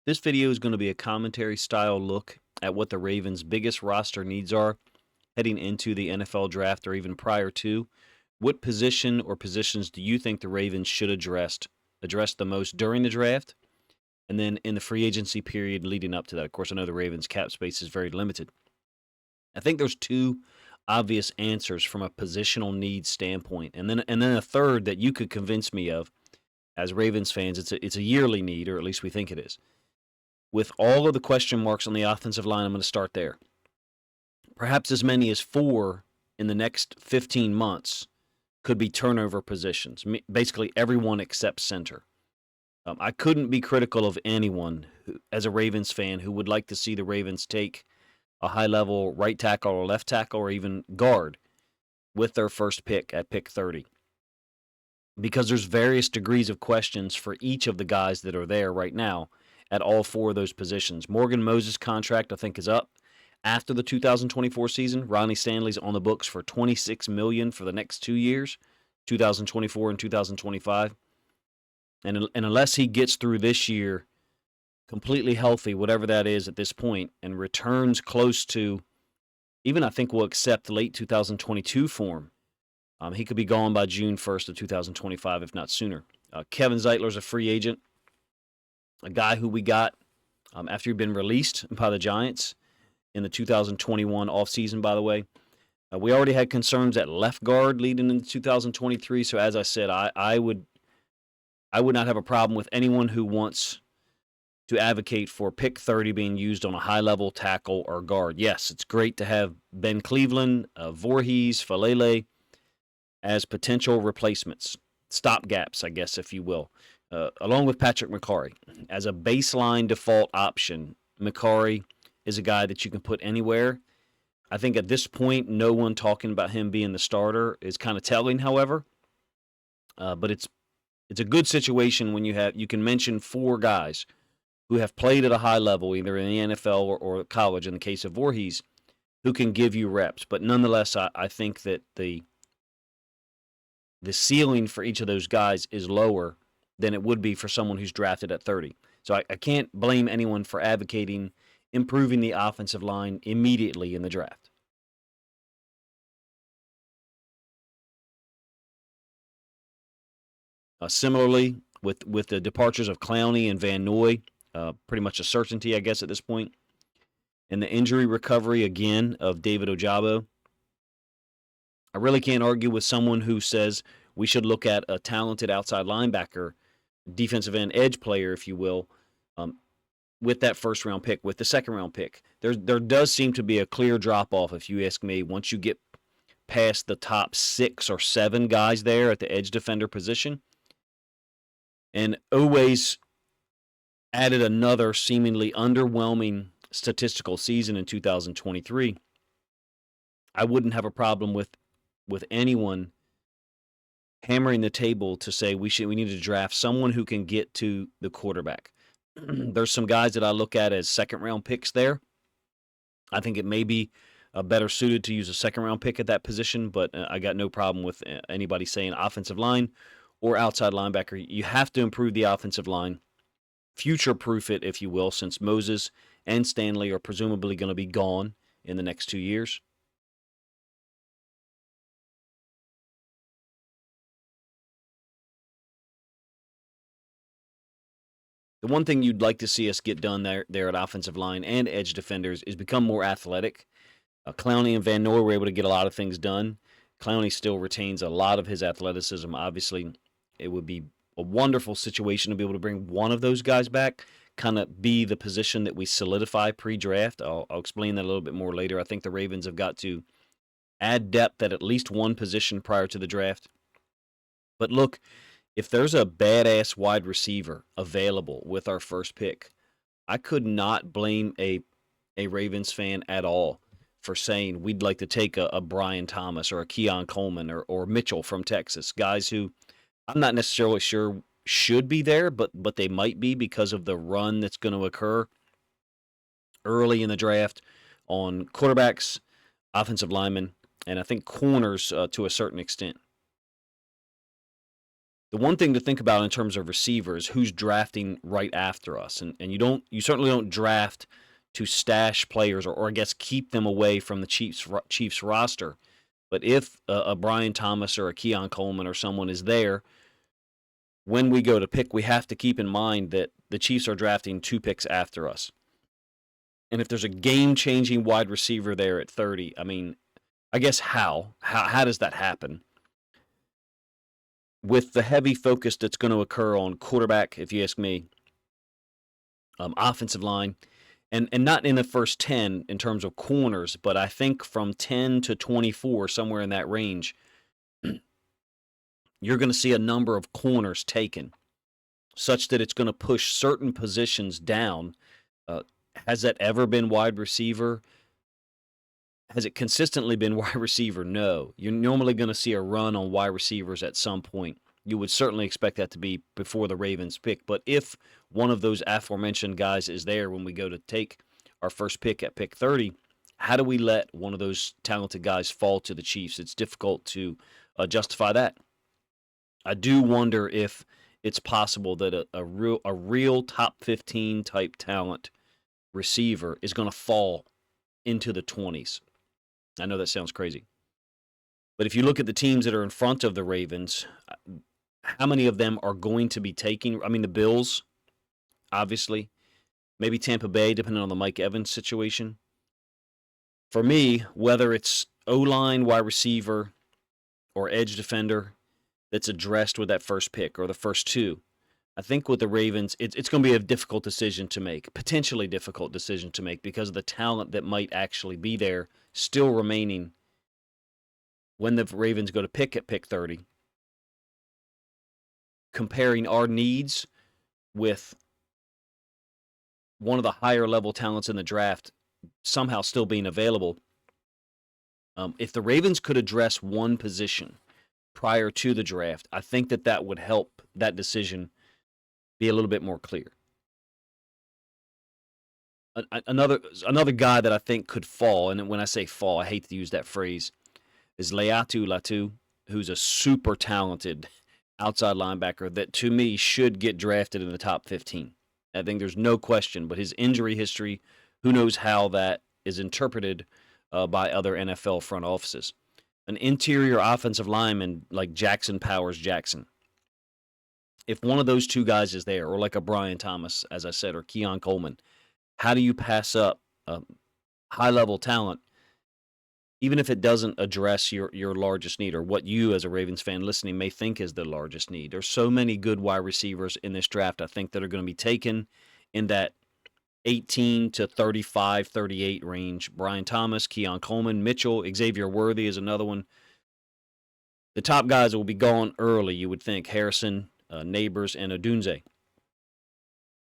This video is going to be a commentary style look at what the Ravens' biggest roster needs are heading into the NFL draft or even prior to. What position or positions do you think the Ravens should address the most during the draft and then in the free agency period leading up to that? Of course, I know the Ravens' cap space is very limited. I think there's two obvious answers from a positional needs standpoint, and then a third that you could convince me of as Ravens fans. It's a yearly need, or at least we think it is. With all of the question marks on the offensive line, I'm going to start there. Perhaps as many as 4 in the next 15 months could be turnover positions, basically everyone except center. I couldn't be critical of anyone as a Ravens fan who would like to see the Ravens take a high-level right tackle or left tackle or even guard with their first pick at pick 30. Because there's various degrees of questions for each of the guys that are there right now at all 4 of those positions. Morgan Moses' contract, I think, is up after the 2024 season. Ronnie Stanley's on the books for $26 million for the next 2 years, 2024 and 2025. And unless he gets through this year completely healthy, whatever that is at this point, and returns close to, even I think we'll accept late 2022 form, he could be gone by June 1st of 2025, if not sooner. Kevin Zeitler's a free agent, a guy who we got after he'd been released by the Giants in the 2021 offseason, by the way. We already had concerns at left guard leading into 2023, so as I said, I would not have a problem with anyone who wants to advocate for pick 30 being used on a high-level tackle or guard. Yes, it's great to have Ben Cleveland, Voorhees, Falele as potential replacements, stopgaps, I guess, if you will, along with Patrick McCarry. As a baseline default option, McCarry is a guy that you can put anywhere. I think at this point, no one talking about him being the starter is kind of telling, however. But it's a good situation when you can mention 4 guys who have played at a high level, either in the NFL or college, in the case of Voorhees, who can give you reps. But nonetheless, I think that the ceiling for each of those guys is lower than it would be for someone who's drafted at 30. So I can't blame anyone for advocating improving the offensive line immediately in the draft. Similarly, with the departures of Clowney and Van Noy, pretty much a certainty, I guess, at this point. And the injury recovery, again, of David Ojabo. I really can't argue with someone who says we should look at a talented outside linebacker, defensive end edge player, if you will, with that first-round pick, with the second-round pick. There does seem to be a clear drop-off, if you ask me, once you get past the top 6 or 7 guys there at the edge defender position. And Oweh's added another seemingly underwhelming statistical season in 2023. I wouldn't have a problem with anyone hammering the table to say we need to draft someone who can get to the quarterback. There's some guys that I look at as second-round picks there. I think it may be better suited to use a second-round pick at that position, but I got no problem with anybody saying offensive line or outside linebacker. You have to improve the offensive line, future-proof it, if you will, since Moses and Stanley are presumably going to be gone in the next 2 years. The one thing you'd like to see us get done there at offensive line and edge defenders is become more athletic. Clowney and Van Noy were able to get a lot of things done. Clowney still retains a lot of his athleticism. Obviously, it would be a wonderful situation to be able to bring one of those guys back, kind of be the position that we solidify pre-draft. I'll explain that a little bit more later. I think the Ravens have got to add depth at least one position prior to the draft. But look, if there's a badass wide receiver available with our first pick, I could not blame a Ravens fan at all for saying we'd like to take a Brian Thomas or a Keon Coleman or Mitchell from Texas, guys who I'm not necessarily sure should be there, but they might be because of the run that's going to occur early in the draft on quarterbacks, offensive linemen, and I think corners to a certain extent. The one thing to think about in terms of receivers, who's drafting right after us, and you certainly don't draft to stash players or I guess keep them away from the Chiefs roster. But if a Brian Thomas or a Keon Coleman or someone is there, when we go to pick, we have to keep in mind that the Chiefs are drafting 2 picks after us. And if there's a game-changing wide receiver there at 30, I mean, I guess how does that happen? With the heavy focus that's going to occur on quarterback, if you ask me, offensive line, and not in the first 10 in terms of corners, but I think from 10 to 24, somewhere in that range, you're going to see a number of corners taken, such that it's going to push certain positions down. Has that ever been wide receiver? Has it consistently been wide receiver? No. You're normally going to see a run on wide receivers at some point. You would certainly expect that to be before the Ravens pick. But if one of those aforementioned guys is there when we go to take our first pick at pick 30, how do we let one of those talented guys fall to the Chiefs? It's difficult to justify that. I do wonder if it's possible that a real top 15 type talent receiver is going to fall into the 20s. I know that sounds crazy. But if you look at the teams that are in front of the Ravens, how many of them are going to be taking? I mean, the Bills, obviously. Maybe Tampa Bay, depending on the Mike Evans situation. For me, whether it's O-line, wide receiver, or edge defender that's addressed with that first pick or the first 2, I think with the Ravens, it's going to be a difficult decision to make, potentially difficult decision to make because of the talent that might actually be there still remaining when the Ravens go to pick at pick 30. Comparing our needs with one of the higher level talents in the draft somehow still being available. If the Ravens could address one position prior to the draft, I think that would help that decision be a little bit more clear. Another guy that I think could fall, and when I say fall, I hate to use that phrase, is Laiatu Latu, who's a super talented outside linebacker that to me should get drafted in the top 15. I think there's no question, but his injury history, who knows how that is interpreted by other NFL front offices. An interior offensive lineman like Jackson Powers Jackson. If one of those 2 guys is there, or like a Brian Thomas, as I said, or Keon Coleman, how do you pass up high-level talent, even if it doesn't address your largest need or what you as a Ravens fan listening may think is the largest need? There's so many good wide receivers in this draft, I think, that are going to be taken in that 18 to 35, 38 range. Brian Thomas, Keon Coleman, Mitchell, Xavier Worthy is another one. The top guys will be gone early, you would think. Harrison, Neighbors, and Odunze.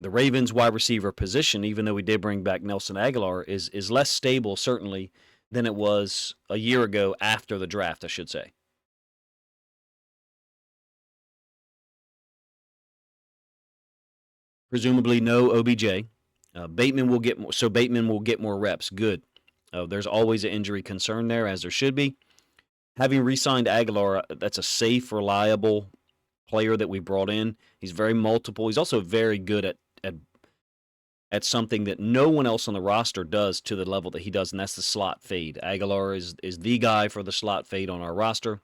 The Ravens wide receiver position, even though we did bring back Nelson Aguilar, is less stable, certainly, than it was a year ago after the draft, I should say. Presumably no OBJ. Bateman will get more reps. Good. There's always an injury concern there, as there should be. Having re-signed Aguilar, that's a safe, reliable player that we brought in. He's very multiple. He's also very good at something that no one else on the roster does to the level that he does, and that's the slot fade. Aguilar is the guy for the slot fade on our roster.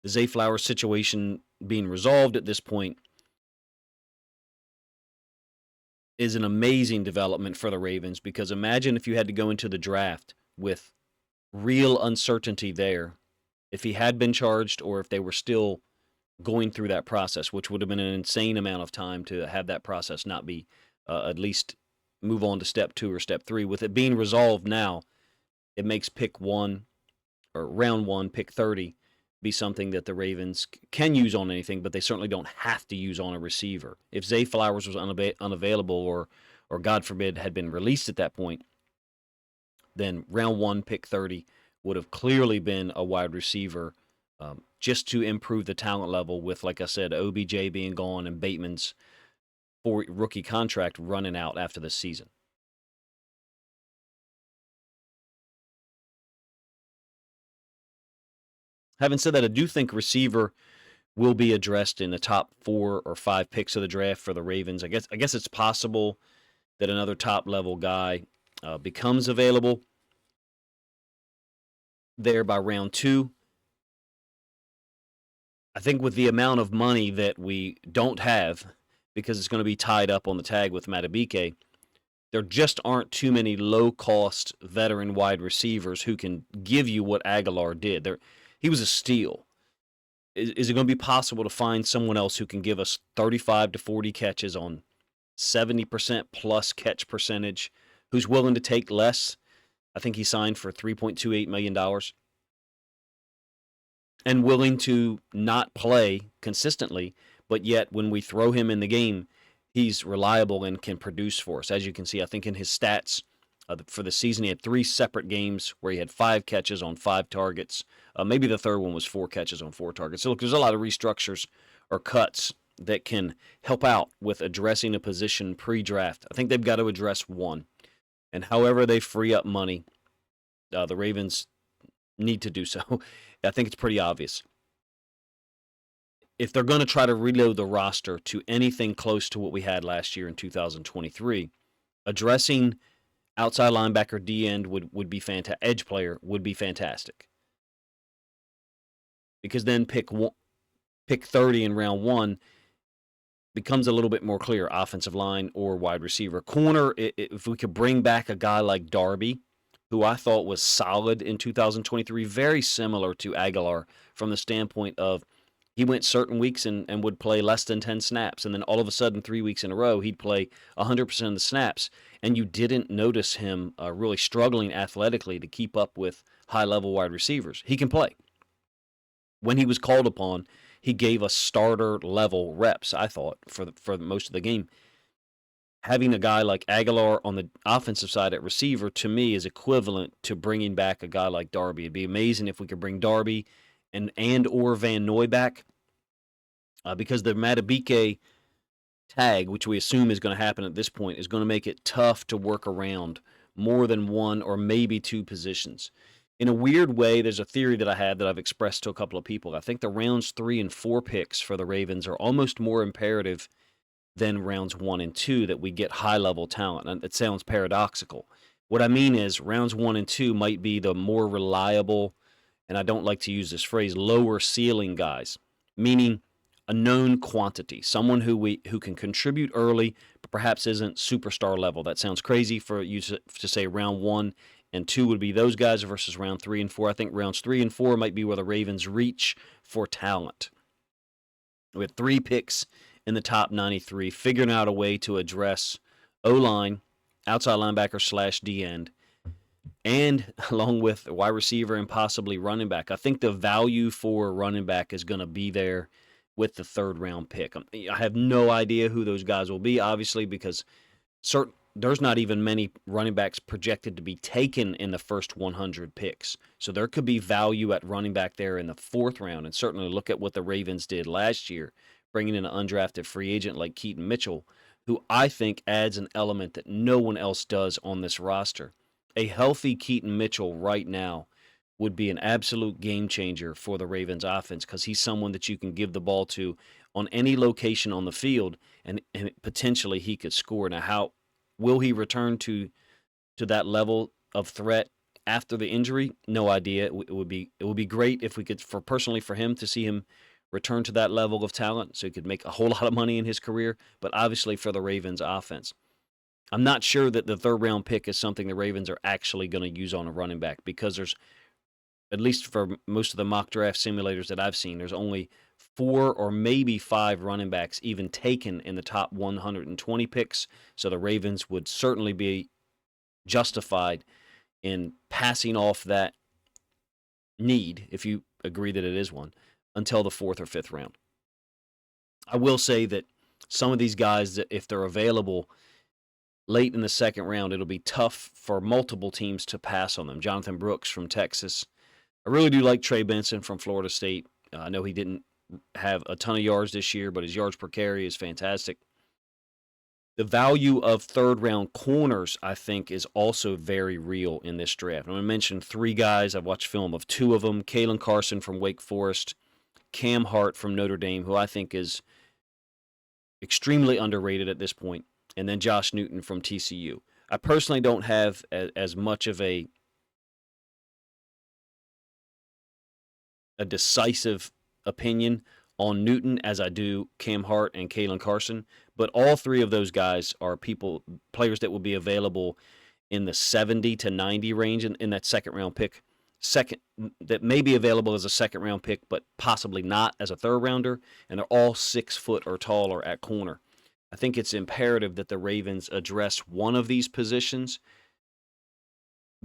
The Zay Flowers situation being resolved at this point is an amazing development for the Ravens, because imagine if you had to go into the draft with real uncertainty there, if he had been charged or if they were still going through that process, which would have been an insane amount of time to have that process not be at least move on to step 2 or step 3. With it being resolved now, it makes pick 1 or round 1, pick 30, be something that the Ravens can use on anything, but they certainly don't have to use on a receiver. If Zay Flowers was unavailable or God forbid had been released at that point, then round 1, pick 30 would have clearly been a wide receiver, just to improve the talent level with, like I said, OBJ being gone and Bateman's rookie contract running out after this season. Having said that, I do think receiver will be addressed in the top 4 or 5 picks of the draft for the Ravens. I guess it's possible that another top level guy becomes available there by round 2. I think with the amount of money that we don't have, because it's going to be tied up on the tag with Madubuike, there just aren't too many low-cost veteran wide receivers who can give you what Aguilar did. He was a steal. Is it going to be possible to find someone else who can give us 35 to 40 catches on 70% plus catch percentage, who's willing to take less? I think he signed for $3.28 million. And willing to not play consistently, but yet when we throw him in the game, he's reliable and can produce for us. As you can see, I think in his stats for the season, he had 3 separate games where he had 5 catches on 5 targets. Maybe the third one was 4 catches on 4 targets. So look, there's a lot of restructures or cuts that can help out with addressing a position pre-draft. I think they've got to address one. And however they free up money, the Ravens need to do so. I think it's pretty obvious. If they're going to try to reload the roster to anything close to what we had last year in 2023, addressing outside linebacker, D-end would be fantastic. Edge player would be fantastic. Because then pick 30 in round 1 becomes a little bit more clear, offensive line or wide receiver. Corner, if we could bring back a guy like Darby, who I thought was solid in 2023, very similar to Aguilar from the standpoint of he went certain weeks and would play less than 10 snaps, and then all of a sudden 3 weeks in a row he'd play 100% of the snaps, and you didn't notice him really struggling athletically to keep up with high-level wide receivers. He can play. When he was called upon, he gave us starter-level reps, I thought, for most of the game. Having a guy like Aguilar on the offensive side at receiver, to me, is equivalent to bringing back a guy like Darby. It'd be amazing if we could bring Darby and or Van Noy back, because the Madubuike tag, which we assume is going to happen at this point, is going to make it tough to work around more than 1 or maybe 2 positions. In a weird way, there's a theory that I had that I've expressed to a couple of people. I think the rounds 3 and 4 picks for the Ravens are almost more imperative than rounds 1 and 2 that we get high-level talent. And it sounds paradoxical. What I mean is rounds 1 and 2 might be the more reliable, and I don't like to use this phrase, lower ceiling guys, meaning a known quantity, someone who can contribute early, but perhaps isn't superstar level. That sounds crazy for you to say round 1 and 2 would be those guys versus round 3 and 4. I think rounds 3 and 4 might be where the Ravens reach for talent. We had 3 picks in the top 93, figuring out a way to address O-line, outside linebacker / D-end, and along with wide receiver and possibly running back. I think the value for running back is going to be there with the 3rd round pick. I have no idea who those guys will be, obviously, because there's not even many running backs projected to be taken in the first 100 picks. So there could be value at running back there in the 4th round, and certainly look at what the Ravens did last year, bringing in an undrafted free agent like Keaton Mitchell, who I think adds an element that no one else does on this roster. A healthy Keaton Mitchell right now would be an absolute game changer for the Ravens offense, because he's someone that you can give the ball to on any location on the field, and potentially he could score. Now, how will he return to that level of threat after the injury? No idea. It would be great if we could, for him to see him return to that level of talent so he could make a whole lot of money in his career, but obviously for the Ravens offense. I'm not sure that the 3rd round pick is something the Ravens are actually going to use on a running back, because there's, at least for most of the mock draft simulators that I've seen, there's only 4 or maybe 5 running backs even taken in the top 120 picks. So the Ravens would certainly be justified in passing off that need, if you agree that it is one, until the 4th or 5th round. I will say that some of these guys, that if they're available late in the 2nd round, it'll be tough for multiple teams to pass on them. Jonathan Brooks from Texas. I really do like Trey Benson from Florida State. I know he didn't have a ton of yards this year, but his yards per carry is fantastic. The value of 3rd round corners, I think, is also very real in this draft. I'm going to mention 3 guys. I've watched film of 2 of them. Kalen Carson from Wake Forest, Cam Hart from Notre Dame, who I think is extremely underrated at this point, and then Josh Newton from TCU. I personally don't have as much of a decisive opinion on Newton as I do Cam Hart and Kalen Carson, but all three of those guys are players that will be available in the 70 to 90 range in that second round pick. That may be available as a second round pick, but possibly not as a third rounder, and they're all 6 foot or taller at corner. I think it's imperative that the Ravens address one of these positions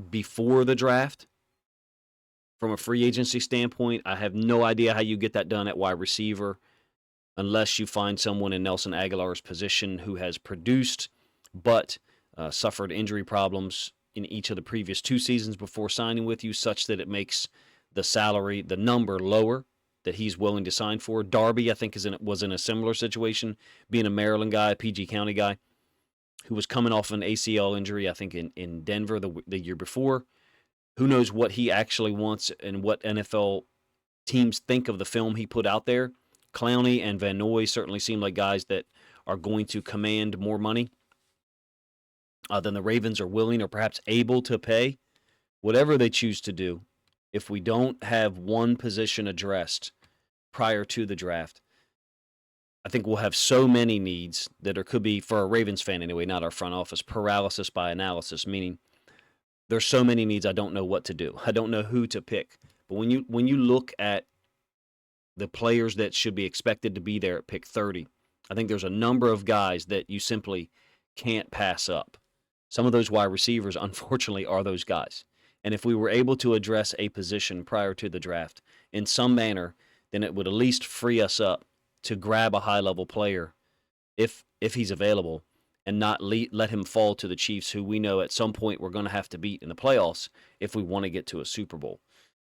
before the draft. From a free agency standpoint, I have no idea how you get that done at wide receiver unless you find someone in Nelson Aguilar's position who has produced but suffered injury problems in each of the previous 2 seasons before signing with you, such that it makes the salary, the number lower that he's willing to sign for. Darby, I think, was in a similar situation, being a Maryland guy, a PG County guy, who was coming off an ACL injury, I think, in Denver the year before. Who knows what he actually wants and what NFL teams think of the film he put out there. Clowney and Van Noy certainly seem like guys that are going to command more money than the Ravens are willing or perhaps able to pay. Whatever they choose to do, if we don't have one position addressed prior to the draft, I think we'll have so many needs that there could be, for a Ravens fan anyway, not our front office, paralysis by analysis, meaning there's so many needs I don't know what to do. I don't know who to pick. But when you look at the players that should be expected to be there at pick 30, I think there's a number of guys that you simply can't pass up. Some of those wide receivers, unfortunately, are those guys. And if we were able to address a position prior to the draft in some manner, then it would at least free us up to grab a high-level player if he's available and not let him fall to the Chiefs, who we know at some point we're going to have to beat in the playoffs if we want to get to a Super Bowl.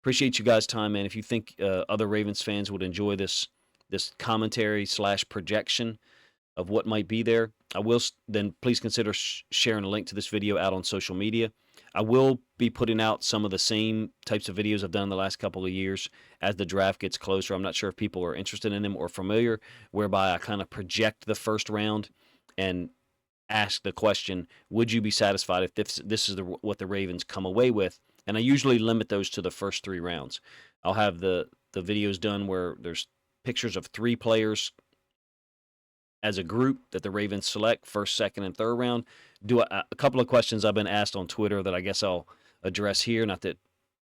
Appreciate you guys' time, man. If you think other Ravens fans would enjoy this commentary / projection of what might be there, then please consider sharing a link to this video out on social media. I will be putting out some of the same types of videos I've done in the last couple of years as the draft gets closer. I'm not sure if people are interested in them or familiar, whereby I kind of project the first round and ask the question, would you be satisfied if this is what the Ravens come away with? And I usually limit those to the first 3 rounds. I'll have the videos done where there's pictures of 3 players as a group that the Ravens select, first, second, and third round. Do a couple of questions I've been asked on Twitter that I guess I'll address here. Not that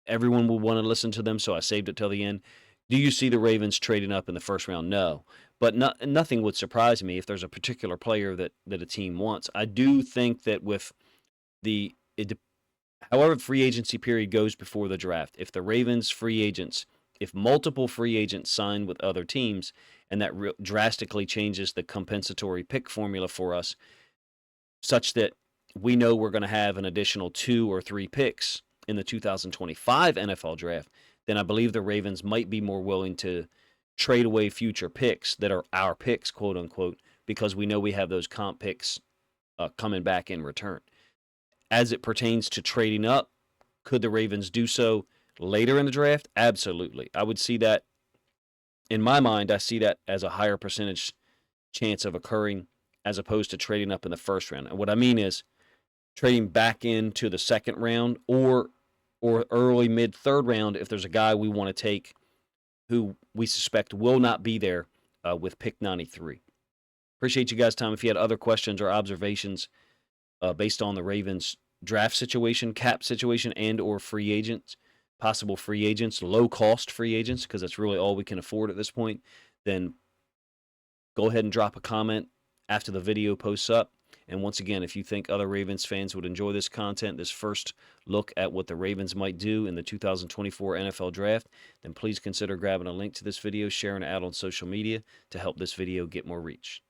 everyone will want to listen to them, so I saved it till the end. Do you see the Ravens trading up in the first round? No. But nothing would surprise me if there's a particular player that a team wants. I do think that with however free agency period goes before the draft, if the Ravens if multiple free agents sign with other teams, and that drastically changes the compensatory pick formula for us, such that we know we're going to have an additional 2 or 3 picks in the 2025 NFL draft, then I believe the Ravens might be more willing to trade away future picks that are our picks, quote unquote, because we know we have those comp picks coming back in return. As it pertains to trading up, could the Ravens do so later in the draft? Absolutely. I would see that. In my mind, I see that as a higher percentage chance of occurring as opposed to trading up in the first round. And what I mean is trading back into the second round or early mid-third round if there's a guy we want to take who we suspect will not be there with pick 93. Appreciate you guys' time. If you had other questions or observations based on the Ravens draft situation, cap situation, and or free agents, possible free agents, low-cost free agents, because that's really all we can afford at this point, then go ahead and drop a comment after the video posts up. And once again, if you think other Ravens fans would enjoy this content, this first look at what the Ravens might do in the 2024 NFL Draft, then please consider grabbing a link to this video, sharing it out on social media to help this video get more reach.